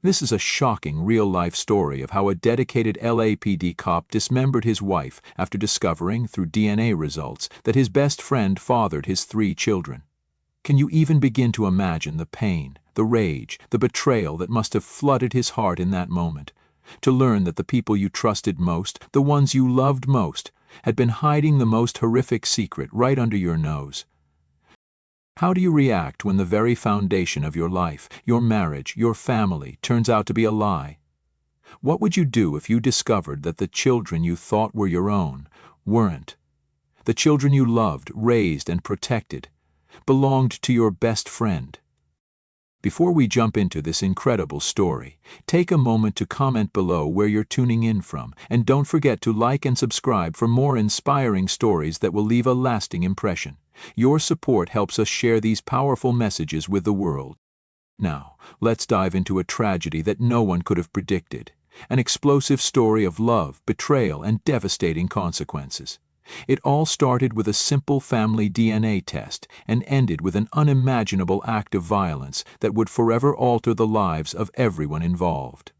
This is a shocking real-life story of how a dedicated LAPD cop dismembered his wife after discovering, through DNA results, that his best friend fathered his 3 children. Can you even begin to imagine the pain, the rage, the betrayal that must have flooded his heart in that moment? To learn that the people you trusted most, the ones you loved most, had been hiding the most horrific secret right under your nose. How do you react when the very foundation of your life, your marriage, your family, turns out to be a lie? What would you do if you discovered that the children you thought were your own weren't? The children you loved, raised, and protected belonged to your best friend. Before we jump into this incredible story, take a moment to comment below where you're tuning in from, and don't forget to like and subscribe for more inspiring stories that will leave a lasting impression. Your support helps us share these powerful messages with the world. Now, let's dive into a tragedy that no one could have predicted, an explosive story of love, betrayal, and devastating consequences. It all started with a simple family DNA test and ended with an unimaginable act of violence that would forever alter the lives of everyone involved.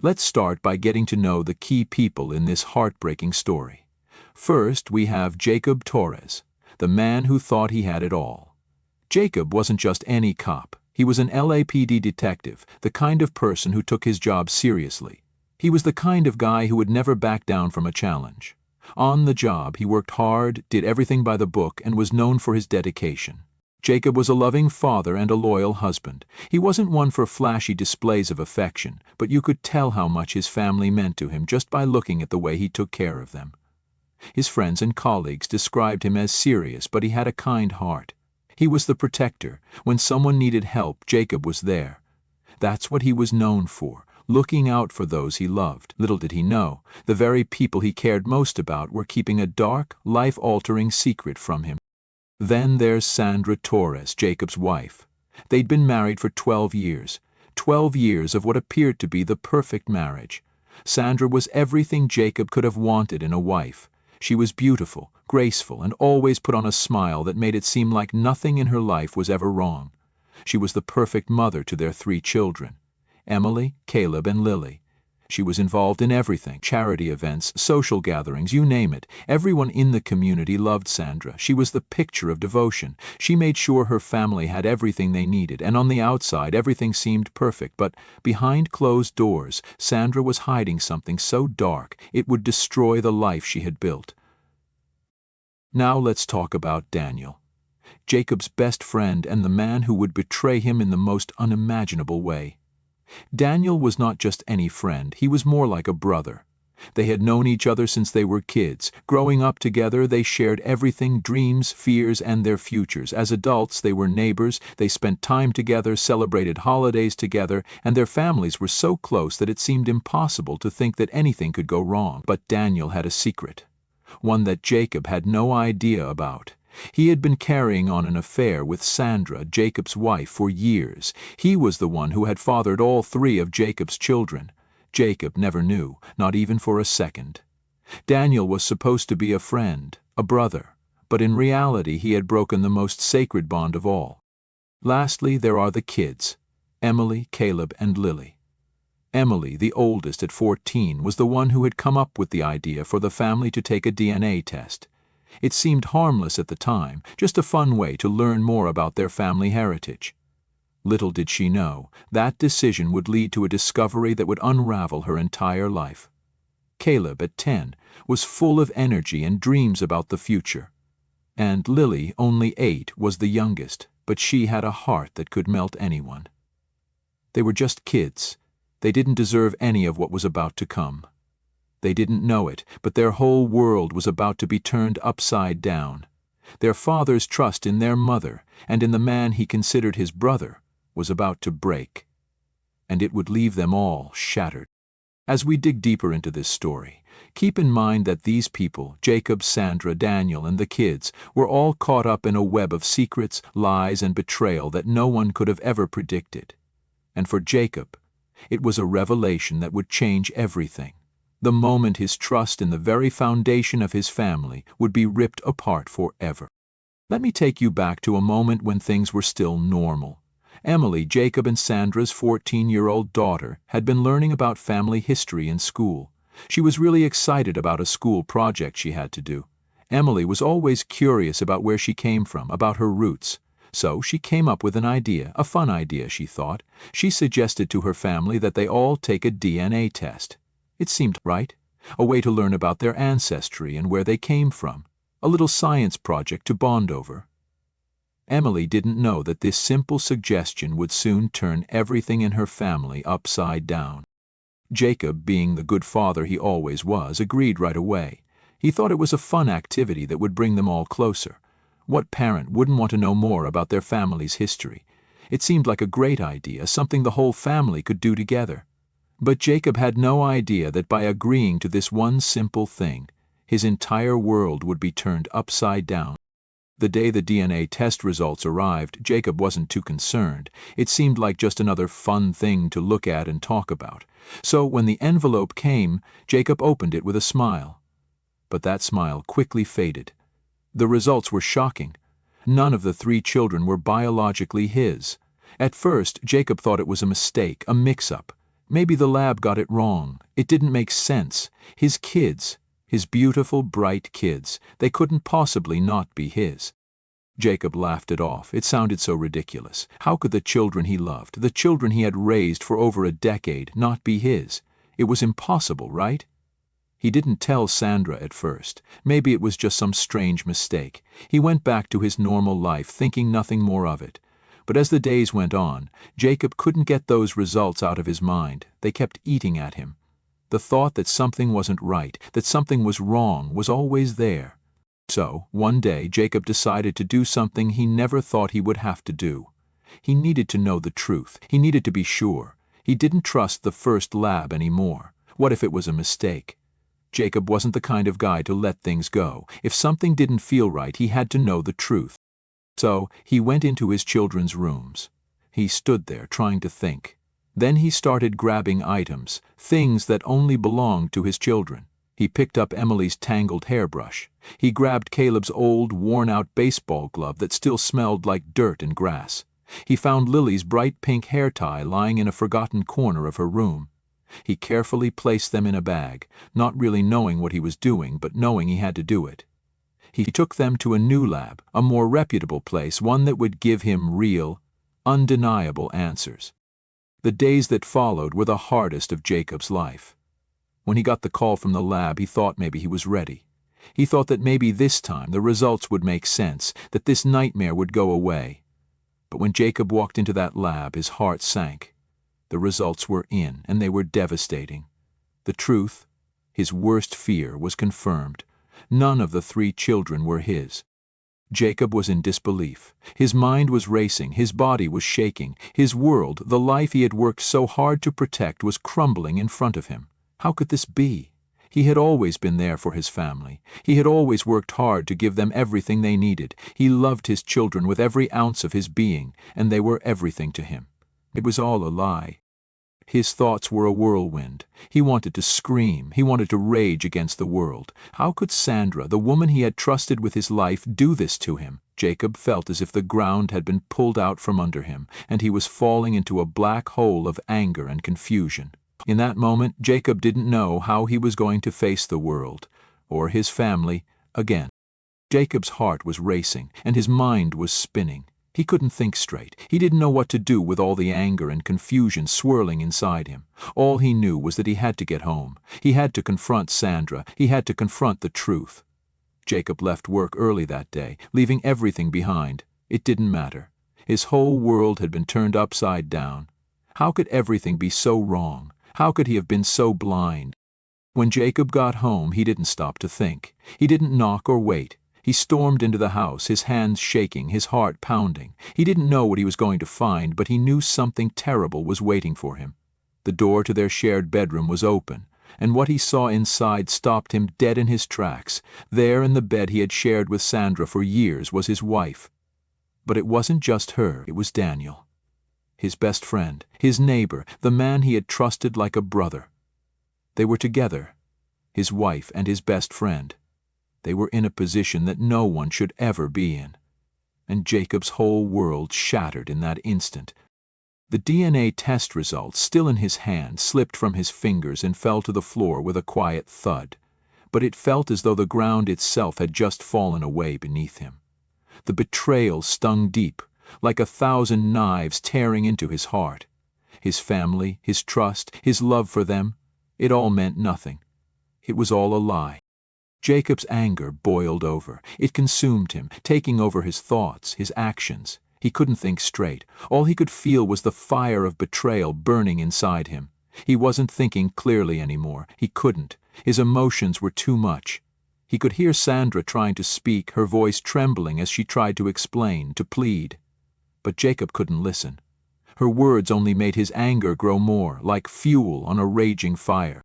Let's start by getting to know the key people in this heartbreaking story. First, we have Jacob Torres, the man who thought he had it all. Jacob wasn't just any cop. He was an LAPD detective, the kind of person who took his job seriously. He was the kind of guy who would never back down from a challenge. On the job, he worked hard, did everything by the book, and was known for his dedication. Jacob was a loving father and a loyal husband. He wasn't one for flashy displays of affection, but you could tell how much his family meant to him just by looking at the way he took care of them. His friends and colleagues described him as serious, but he had a kind heart. He was the protector. When someone needed help, Jacob was there. That's what he was known for, looking out for those he loved. Little did he know, the very people he cared most about were keeping a dark, life-altering secret from him. Then there's Sandra Torres, Jacob's wife. They'd been married for 12 years. 12 years of what appeared to be the perfect marriage. Sandra was everything Jacob could have wanted in a wife. She was beautiful, graceful, and always put on a smile that made it seem like nothing in her life was ever wrong. She was the perfect mother to their 3 children, Emily, Caleb, and Lily. She was involved in everything, charity events, social gatherings, you name it. Everyone in the community loved Sandra. She was the picture of devotion. She made sure her family had everything they needed, and on the outside everything seemed perfect. But behind closed doors, Sandra was hiding something so dark it would destroy the life she had built. Now let's talk about Daniel, Jacob's best friend and the man who would betray him in the most unimaginable way. Daniel was not just any friend, he was more like a brother. They had known each other since they were kids. Growing up together, they shared everything, dreams, fears, and their futures. As adults, they were neighbors, they spent time together, celebrated holidays together, and their families were so close that it seemed impossible to think that anything could go wrong. But Daniel had a secret, one that Jacob had no idea about. He had been carrying on an affair with Sandra, Jacob's wife, for years. He was the one who had fathered all 3 of Jacob's children. Jacob never knew, not even for a second. Daniel was supposed to be a friend, a brother, but in reality he had broken the most sacred bond of all. Lastly, there are the kids, Emily, Caleb, and Lily. Emily, the oldest at 14, was the one who had come up with the idea for the family to take a DNA test. It seemed harmless at the time, just a fun way to learn more about their family heritage. Little did she know, that decision would lead to a discovery that would unravel her entire life. Caleb, at 10, was full of energy and dreams about the future. And Lily, only 8, was the youngest, but she had a heart that could melt anyone. They were just kids. They didn't deserve any of what was about to come. They didn't know it, but their whole world was about to be turned upside down. Their father's trust in their mother, and in the man he considered his brother, was about to break. And it would leave them all shattered. As we dig deeper into this story, keep in mind that these people, Jacob, Sandra, Daniel, and the kids, were all caught up in a web of secrets, lies, and betrayal that no one could have ever predicted. And for Jacob, it was a revelation that would change everything. The moment his trust in the very foundation of his family would be ripped apart forever. Let me take you back to a moment when things were still normal. Emily, Jacob and Sandra's 14-year-old daughter, had been learning about family history in school. She was really excited about a school project she had to do. Emily was always curious about where she came from, about her roots. So she came up with an idea, a fun idea, she thought. She suggested to her family that they all take a DNA test. It seemed right. A way to learn about their ancestry and where they came from. A little science project to bond over. Emily didn't know that this simple suggestion would soon turn everything in her family upside down. Jacob, being the good father he always was, agreed right away. He thought it was a fun activity that would bring them all closer. What parent wouldn't want to know more about their family's history? It seemed like a great idea, something the whole family could do together. But Jacob had no idea that by agreeing to this one simple thing, his entire world would be turned upside down. The day the DNA test results arrived, Jacob wasn't too concerned. It seemed like just another fun thing to look at and talk about. So when the envelope came, Jacob opened it with a smile. But that smile quickly faded. The results were shocking. None of the 3 children were biologically his. At first, Jacob thought it was a mistake, a mix-up. Maybe the lab got it wrong. It didn't make sense. His kids, his beautiful, bright kids, they couldn't possibly not be his. Jacob laughed it off. It sounded so ridiculous. How could the children he loved, the children he had raised for over a decade, not be his? It was impossible, right? He didn't tell Sandra at first. Maybe it was just some strange mistake. He went back to his normal life, thinking nothing more of it. But as the days went on, Jacob couldn't get those results out of his mind. They kept eating at him. The thought that something wasn't right, that something was wrong, was always there. So, one day, Jacob decided to do something he never thought he would have to do. He needed to know the truth. He needed to be sure. He didn't trust the first lab anymore. What if it was a mistake? Jacob wasn't the kind of guy to let things go. If something didn't feel right, he had to know the truth. So, he went into his children's rooms. He stood there, trying to think. Then he started grabbing items, things that only belonged to his children. He picked up Emily's tangled hairbrush. He grabbed Caleb's old, worn-out baseball glove that still smelled like dirt and grass. He found Lily's bright pink hair tie lying in a forgotten corner of her room. He carefully placed them in a bag, not really knowing what he was doing, but knowing he had to do it. He took them to a new lab, a more reputable place, one that would give him real, undeniable answers. The days that followed were the hardest of Jacob's life. When he got the call from the lab, he thought maybe he was ready. He thought that maybe this time the results would make sense, that this nightmare would go away. But when Jacob walked into that lab, his heart sank. The results were in, and they were devastating. The truth, his worst fear, was confirmed. None of the 3 children were his. Jacob was in disbelief. His mind was racing, his body was shaking. His world, the life he had worked so hard to protect, was crumbling in front of him. How could this be? He had always been there for his family. He had always worked hard to give them everything they needed. He loved his children with every ounce of his being, and they were everything to him. It was all a lie. His thoughts were a whirlwind. He wanted to scream. He wanted to rage against the world. How could Sandra, the woman he had trusted with his life, do this to him? Jacob felt as if the ground had been pulled out from under him, and he was falling into a black hole of anger and confusion. In that moment, Jacob didn't know how he was going to face the world, or his family, again. Jacob's heart was racing, and his mind was spinning. He couldn't think straight. He didn't know what to do with all the anger and confusion swirling inside him. All he knew was that he had to get home. He had to confront Sandra. He had to confront the truth. Jacob left work early that day, leaving everything behind. It didn't matter. His whole world had been turned upside down. How could everything be so wrong? How could he have been so blind? When Jacob got home, he didn't stop to think. He didn't knock or wait. He stormed into the house, his hands shaking, his heart pounding. He didn't know what he was going to find, but he knew something terrible was waiting for him. The door to their shared bedroom was open, and what he saw inside stopped him dead in his tracks. There in the bed he had shared with Sandra for years was his wife. But it wasn't just her, it was Daniel. His best friend, his neighbor, the man he had trusted like a brother. They were together, his wife and his best friend. They were in a position that no one should ever be in. And Jacob's whole world shattered in that instant. The DNA test results, still in his hand, slipped from his fingers and fell to the floor with a quiet thud. But it felt as though the ground itself had just fallen away beneath him. The betrayal stung deep, like 1,000 knives tearing into his heart. His family, his trust, his love for them, it all meant nothing. It was all a lie. Jacob's anger boiled over. It consumed him, taking over his thoughts, his actions. He couldn't think straight. All he could feel was the fire of betrayal burning inside him. He wasn't thinking clearly anymore. He couldn't. His emotions were too much. He could hear Sandra trying to speak, her voice trembling as she tried to explain, to plead. But Jacob couldn't listen. Her words only made his anger grow more, like fuel on a raging fire.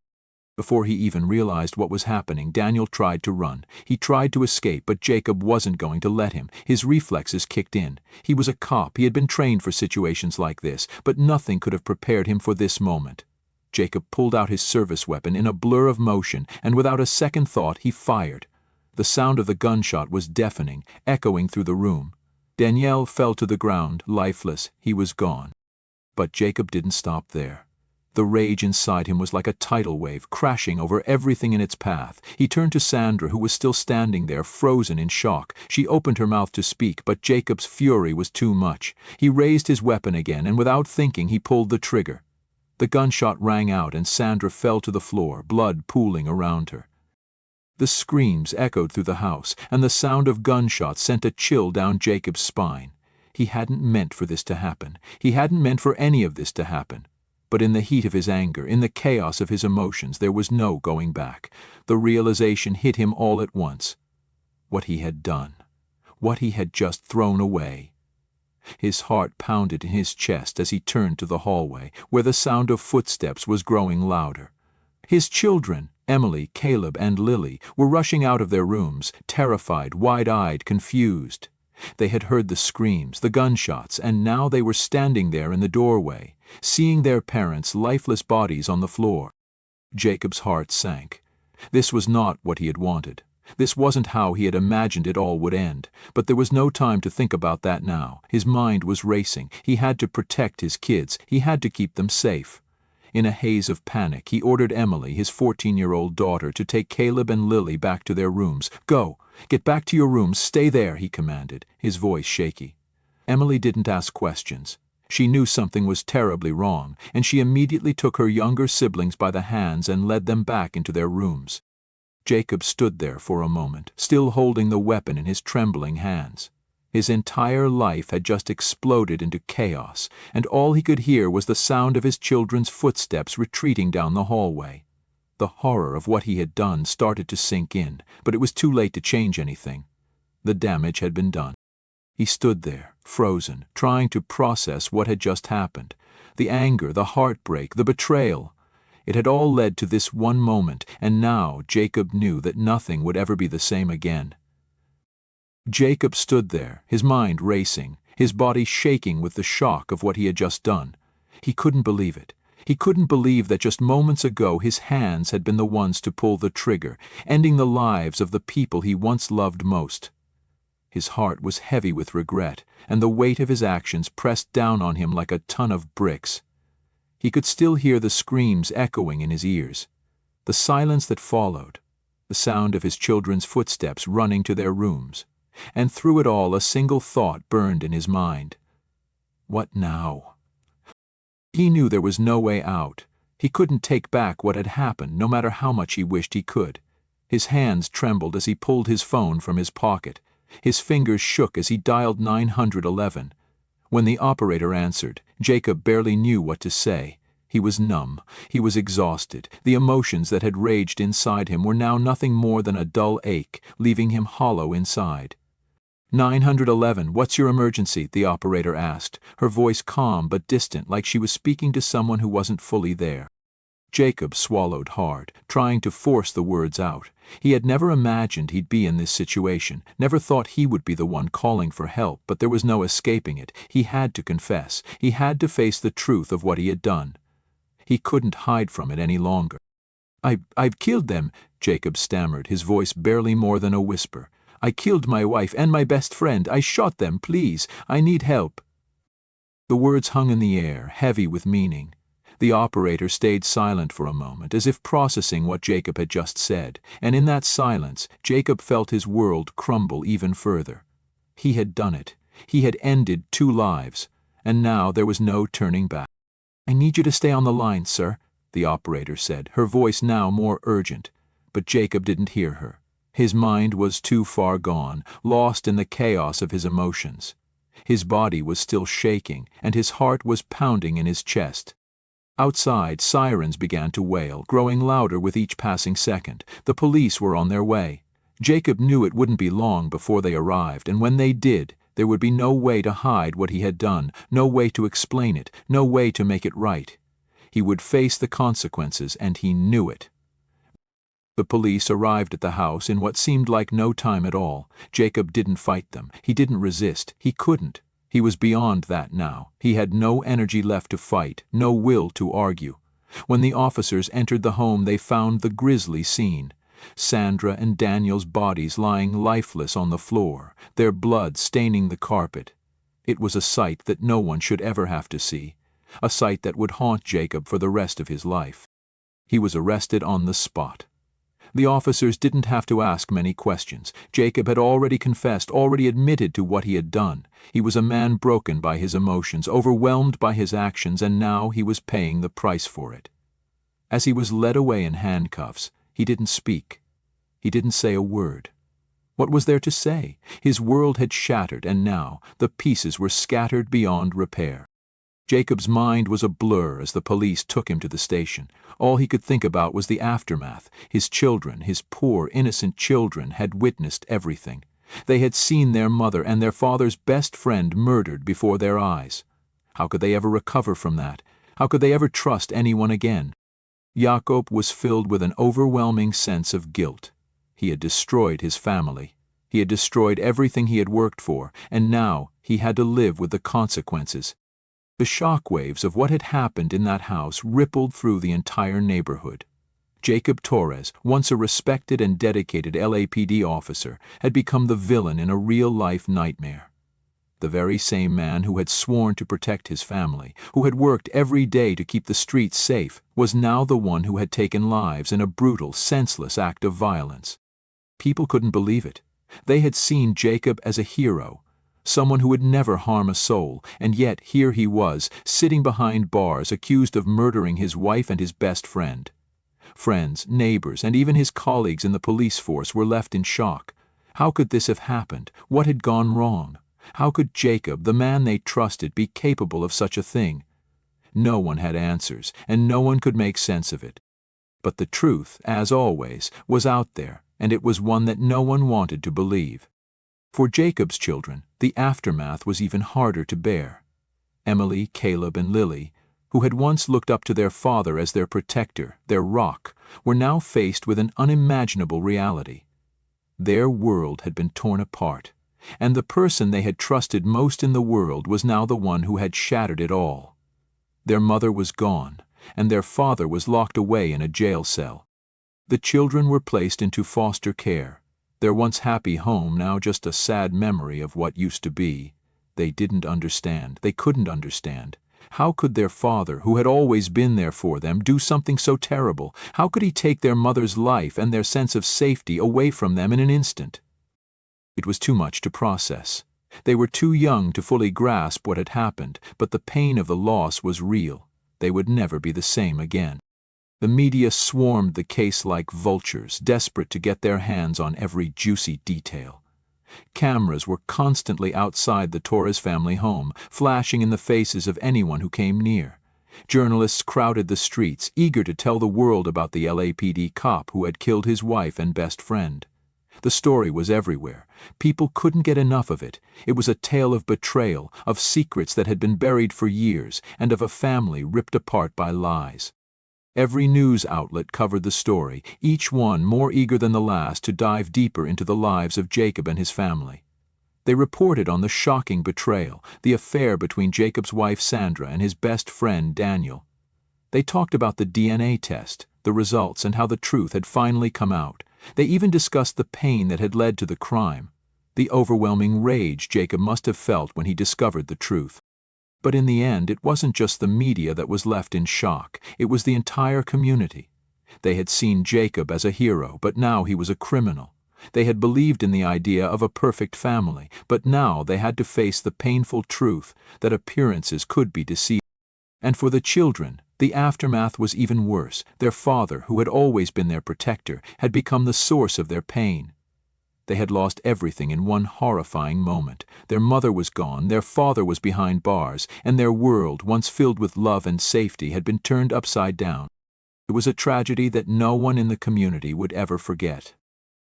Before he even realized what was happening, Daniel tried to run. He tried to escape, but Jacob wasn't going to let him. His reflexes kicked in. He was a cop. He had been trained for situations like this, but nothing could have prepared him for this moment. Jacob pulled out his service weapon in a blur of motion, and without a second thought, he fired. The sound of the gunshot was deafening, echoing through the room. Daniel fell to the ground, lifeless. He was gone. But Jacob didn't stop there. The rage inside him was like a tidal wave, crashing over everything in its path. He turned to Sandra, who was still standing there, frozen in shock. She opened her mouth to speak, but Jacob's fury was too much. He raised his weapon again, and without thinking, he pulled the trigger. The gunshot rang out, and Sandra fell to the floor, blood pooling around her. The screams echoed through the house, and the sound of gunshots sent a chill down Jacob's spine. He hadn't meant for this to happen. He hadn't meant for any of this to happen. But in the heat of his anger, in the chaos of his emotions, there was no going back. The realization hit him all at once. What he had done. What he had just thrown away. His heart pounded in his chest as he turned to the hallway, where the sound of footsteps was growing louder. His children, Emily, Caleb, and Lily, were rushing out of their rooms, terrified, wide-eyed, confused. They had heard the screams, the gunshots, and now they were standing there in the doorway, seeing their parents' lifeless bodies on the floor. Jacob's heart sank. This was not what he had wanted. This wasn't how he had imagined it all would end. But there was no time to think about that now. His mind was racing. He had to protect his kids. He had to keep them safe. In a haze of panic, he ordered Emily, his 14-year-old daughter, to take Caleb and Lily back to their rooms. "Go! Get back to your rooms. Stay there," he commanded, his voice shaky. Emily didn't ask questions. She knew something was terribly wrong, and she immediately took her younger siblings by the hands and led them back into their rooms. Jacob stood there for a moment, still holding the weapon in his trembling hands. His entire life had just exploded into chaos, and all he could hear was the sound of his children's footsteps retreating down the hallway. The horror of what he had done started to sink in, but it was too late to change anything. The damage had been done. He stood there, frozen, trying to process what had just happened. The anger, the heartbreak, the betrayal. It had all led to this one moment, and now Jacob knew that nothing would ever be the same again. Jacob stood there, his mind racing, his body shaking with the shock of what he had just done. He couldn't believe it. He couldn't believe that just moments ago his hands had been the ones to pull the trigger, ending the lives of the people he once loved most. His heart was heavy with regret, and the weight of his actions pressed down on him like a ton of bricks. He could still hear the screams echoing in his ears. The silence that followed, the sound of his children's footsteps running to their rooms. And through it all a single thought burned in his mind. What now? He knew there was no way out. He couldn't take back what had happened, no matter how much he wished he could. His hands trembled as he pulled his phone from his pocket. His fingers shook as he dialed 911. When the operator answered, Jacob barely knew what to say. He was numb. He was exhausted. The emotions that had raged inside him were now nothing more than a dull ache, leaving him hollow inside. 911, what's your emergency? The operator asked, her voice calm but distant, like she was speaking to someone who wasn't fully there. Jacob swallowed hard, trying to force the words out. He had never imagined he'd be in this situation, never thought he would be the one calling for help, but there was no escaping it. He had to confess. He had to face the truth of what he had done. He couldn't hide from it any longer. I've killed them, Jacob stammered, his voice barely more than a whisper. I killed my wife and my best friend. I shot them, please. I need help. The words hung in the air, heavy with meaning. The operator stayed silent for a moment, as if processing what Jacob had just said, and in that silence, Jacob felt his world crumble even further. He had done it. He had ended 2 lives, and now there was no turning back. "I need you to stay on the line, sir," the operator said, her voice now more urgent. But Jacob didn't hear her. His mind was too far gone, lost in the chaos of his emotions. His body was still shaking, and his heart was pounding in his chest. Outside, sirens began to wail, growing louder with each passing second. The police were on their way. Jacob knew it wouldn't be long before they arrived, and when they did, there would be no way to hide what he had done, no way to explain it, no way to make it right. He would face the consequences, and he knew it. The police arrived at the house in what seemed like no time at all. Jacob didn't fight them. He didn't resist. He couldn't. He was beyond that now. He had no energy left to fight, no will to argue. When the officers entered the home, they found the grisly scene. Sandra and Daniel's bodies lying lifeless on the floor, their blood staining the carpet. It was a sight that no one should ever have to see, a sight that would haunt Jacob for the rest of his life. He was arrested on the spot. The officers didn't have to ask many questions. Jacob had already confessed, already admitted to what he had done. He was a man broken by his emotions, overwhelmed by his actions, and now he was paying the price for it. As he was led away in handcuffs, he didn't speak. He didn't say a word. What was there to say? His world had shattered, and now the pieces were scattered beyond repair. Jacob's mind was a blur as the police took him to the station. All he could think about was the aftermath. His children, his poor, innocent children, had witnessed everything. They had seen their mother and their father's best friend murdered before their eyes. How could they ever recover from that? How could they ever trust anyone again? Jacob was filled with an overwhelming sense of guilt. He had destroyed his family. He had destroyed everything he had worked for, and now he had to live with the consequences. The shockwaves of what had happened in that house rippled through the entire neighborhood. Jacob Torres, once a respected and dedicated LAPD officer, had become the villain in a real-life nightmare. The very same man who had sworn to protect his family, who had worked every day to keep the streets safe, was now the one who had taken lives in a brutal, senseless act of violence. People couldn't believe it. They had seen Jacob as a hero, someone who would never harm a soul, and yet here he was, sitting behind bars, accused of murdering his wife and his best friend. Friends, neighbors, and even his colleagues in the police force were left in shock. How could this have happened? What had gone wrong? How could Jacob, the man they trusted, be capable of such a thing? No one had answers, and no one could make sense of it. But the truth, as always, was out there, and it was one that no one wanted to believe. For Jacob's children, the aftermath was even harder to bear. Emily, Caleb, and Lily, who had once looked up to their father as their protector, their rock, were now faced with an unimaginable reality. Their world had been torn apart, and the person they had trusted most in the world was now the one who had shattered it all. Their mother was gone, and their father was locked away in a jail cell. The children were placed into foster care, their once happy home now just a sad memory of what used to be. They didn't understand. They couldn't understand. How could their father, who had always been there for them, do something so terrible? How could he take their mother's life and their sense of safety away from them in an instant? It was too much to process. They were too young to fully grasp what had happened, but the pain of the loss was real. They would never be the same again. The media swarmed the case like vultures, desperate to get their hands on every juicy detail. Cameras were constantly outside the Torres family home, flashing in the faces of anyone who came near. Journalists crowded the streets, eager to tell the world about the LAPD cop who had killed his wife and best friend. The story was everywhere. People couldn't get enough of it. It was a tale of betrayal, of secrets that had been buried for years, and of a family ripped apart by lies. Every news outlet covered the story, each one more eager than the last to dive deeper into the lives of Jacob and his family. They reported on the shocking betrayal, the affair between Jacob's wife Sandra and his best friend Daniel. They talked about the DNA test, the results, and how the truth had finally come out. They even discussed the pain that had led to the crime, the overwhelming rage Jacob must have felt when he discovered the truth. But in the end, it wasn't just the media that was left in shock, it was the entire community. They had seen Jacob as a hero, but now he was a criminal. They had believed in the idea of a perfect family, but now they had to face the painful truth that appearances could be deceiving. And for the children, the aftermath was even worse. Their father, who had always been their protector, had become the source of their pain. They had lost everything in one horrifying moment. Their mother was gone, their father was behind bars, and their world, once filled with love and safety, had been turned upside down. It was a tragedy that no one in the community would ever forget.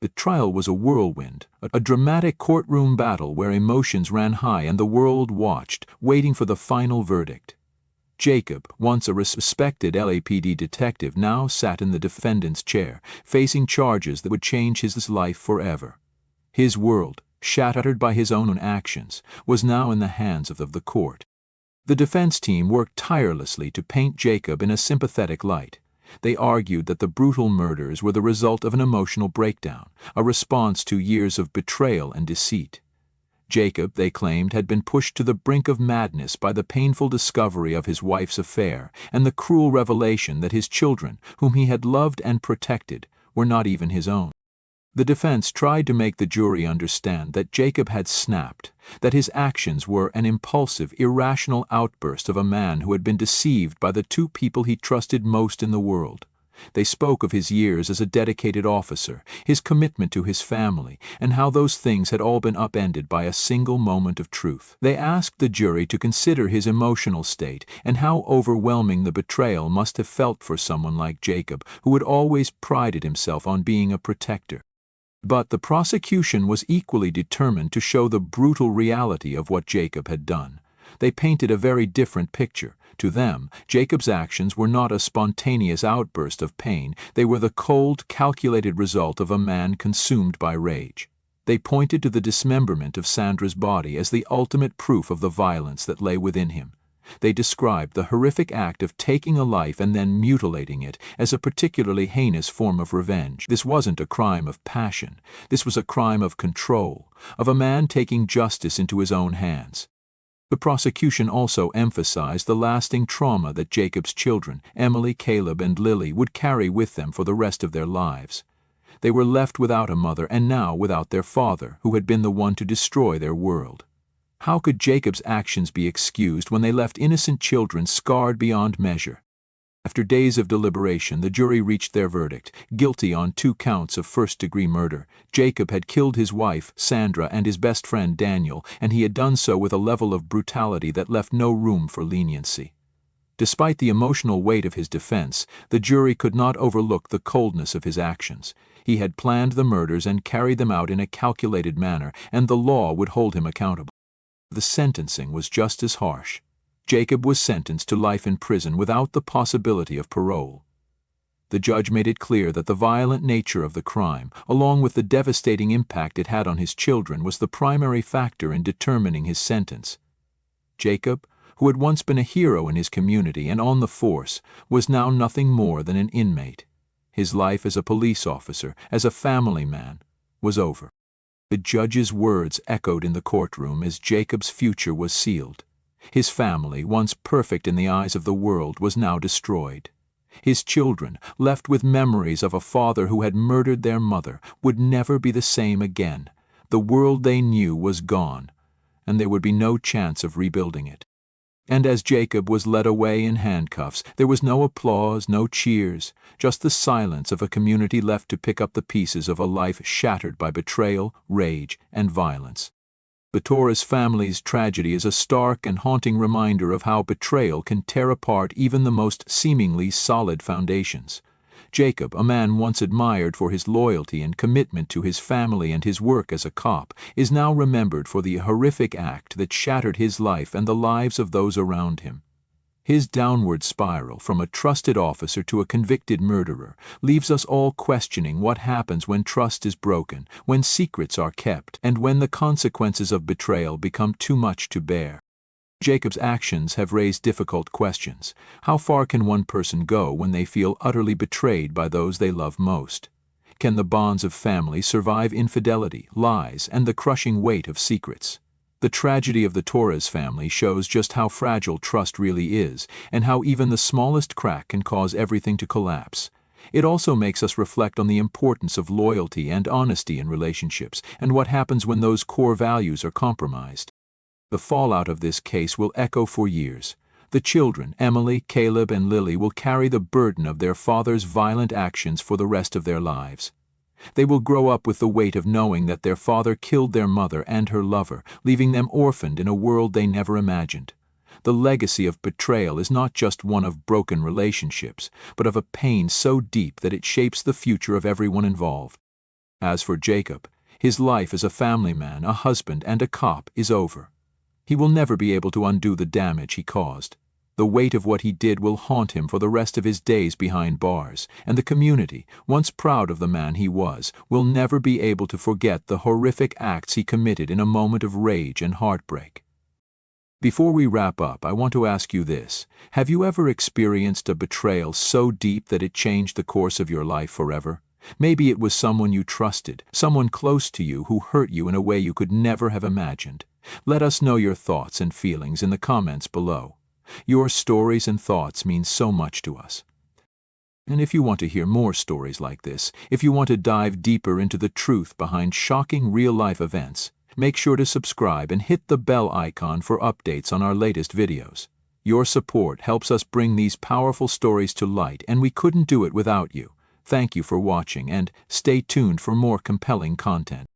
The trial was a whirlwind, a dramatic courtroom battle where emotions ran high and the world watched, waiting for the final verdict. Jacob, once a respected LAPD detective, now sat in the defendant's chair, facing charges that would change his life forever. His world, shattered by his own actions, was now in the hands of the court. The defense team worked tirelessly to paint Jacob in a sympathetic light. They argued that the brutal murders were the result of an emotional breakdown, a response to years of betrayal and deceit. Jacob, they claimed, had been pushed to the brink of madness by the painful discovery of his wife's affair and the cruel revelation that his children, whom he had loved and protected, were not even his own. The defense tried to make the jury understand that Jacob had snapped, that his actions were an impulsive, irrational outburst of a man who had been deceived by the two people he trusted most in the world. They spoke of his years as a dedicated officer, his commitment to his family, and how those things had all been upended by a single moment of truth. They asked the jury to consider his emotional state and how overwhelming the betrayal must have felt for someone like Jacob, who had always prided himself on being a protector. But the prosecution was equally determined to show the brutal reality of what Jacob had done. They painted a very different picture. To them, Jacob's actions were not a spontaneous outburst of pain, they were the cold, calculated result of a man consumed by rage. They pointed to the dismemberment of Sandra's body as the ultimate proof of the violence that lay within him. They described the horrific act of taking a life and then mutilating it as a particularly heinous form of revenge. This wasn't a crime of passion. This was a crime of control, of a man taking justice into his own hands. The prosecution also emphasized the lasting trauma that Jacob's children, Emily, Caleb, and Lily, would carry with them for the rest of their lives. They were left without a mother and now without their father, who had been the one to destroy their world. How could Jacob's actions be excused when they left innocent children scarred beyond measure? After days of deliberation, the jury reached their verdict, guilty on 2 counts of first-degree murder. Jacob had killed his wife, Sandra, and his best friend, Daniel, and he had done so with a level of brutality that left no room for leniency. Despite the emotional weight of his defense, the jury could not overlook the coldness of his actions. He had planned the murders and carried them out in a calculated manner, and the law would hold him accountable. The sentencing was just as harsh. Jacob was sentenced to life in prison without the possibility of parole. The judge made it clear that the violent nature of the crime, along with the devastating impact it had on his children, was the primary factor in determining his sentence. Jacob, who had once been a hero in his community and on the force, was now nothing more than an inmate. His life as a police officer, as a family man, was over. The judge's words echoed in the courtroom as Jacob's future was sealed. His family, once perfect in the eyes of the world, was now destroyed. His children, left with memories of a father who had murdered their mother, would never be the same again. The world they knew was gone, and there would be no chance of rebuilding it. And as Jacob was led away in handcuffs, there was no applause, no cheers, just the silence of a community left to pick up the pieces of a life shattered by betrayal, rage, and violence. The Torres family's tragedy is a stark and haunting reminder of how betrayal can tear apart even the most seemingly solid foundations. Jacob, a man once admired for his loyalty and commitment to his family and his work as a cop, is now remembered for the horrific act that shattered his life and the lives of those around him. His downward spiral from a trusted officer to a convicted murderer leaves us all questioning what happens when trust is broken, when secrets are kept, and when the consequences of betrayal become too much to bear. Jacob's actions have raised difficult questions. How far can one person go when they feel utterly betrayed by those they love most? Can the bonds of family survive infidelity, lies, and the crushing weight of secrets? The tragedy of the Torres family shows just how fragile trust really is, and how even the smallest crack can cause everything to collapse. It also makes us reflect on the importance of loyalty and honesty in relationships, and what happens when those core values are compromised. The fallout of this case will echo for years. The children, Emily, Caleb, and Lily, will carry the burden of their father's violent actions for the rest of their lives. They will grow up with the weight of knowing that their father killed their mother and her lover, leaving them orphaned in a world they never imagined. The legacy of betrayal is not just one of broken relationships, but of a pain so deep that it shapes the future of everyone involved. As for Jacob, his life as a family man, a husband, and a cop is over. He will never be able to undo the damage he caused. The weight of what he did will haunt him for the rest of his days behind bars, and the community, once proud of the man he was, will never be able to forget the horrific acts he committed in a moment of rage and heartbreak. Before we wrap up, I want to ask you this. Have you ever experienced a betrayal so deep that it changed the course of your life forever? Maybe it was someone you trusted, someone close to you who hurt you in a way you could never have imagined. Let us know your thoughts and feelings in the comments below. Your stories and thoughts mean so much to us. And if you want to hear more stories like this, if you want to dive deeper into the truth behind shocking real-life events, make sure to subscribe and hit the bell icon for updates on our latest videos. Your support helps us bring these powerful stories to light, and we couldn't do it without you. Thank you for watching, and stay tuned for more compelling content.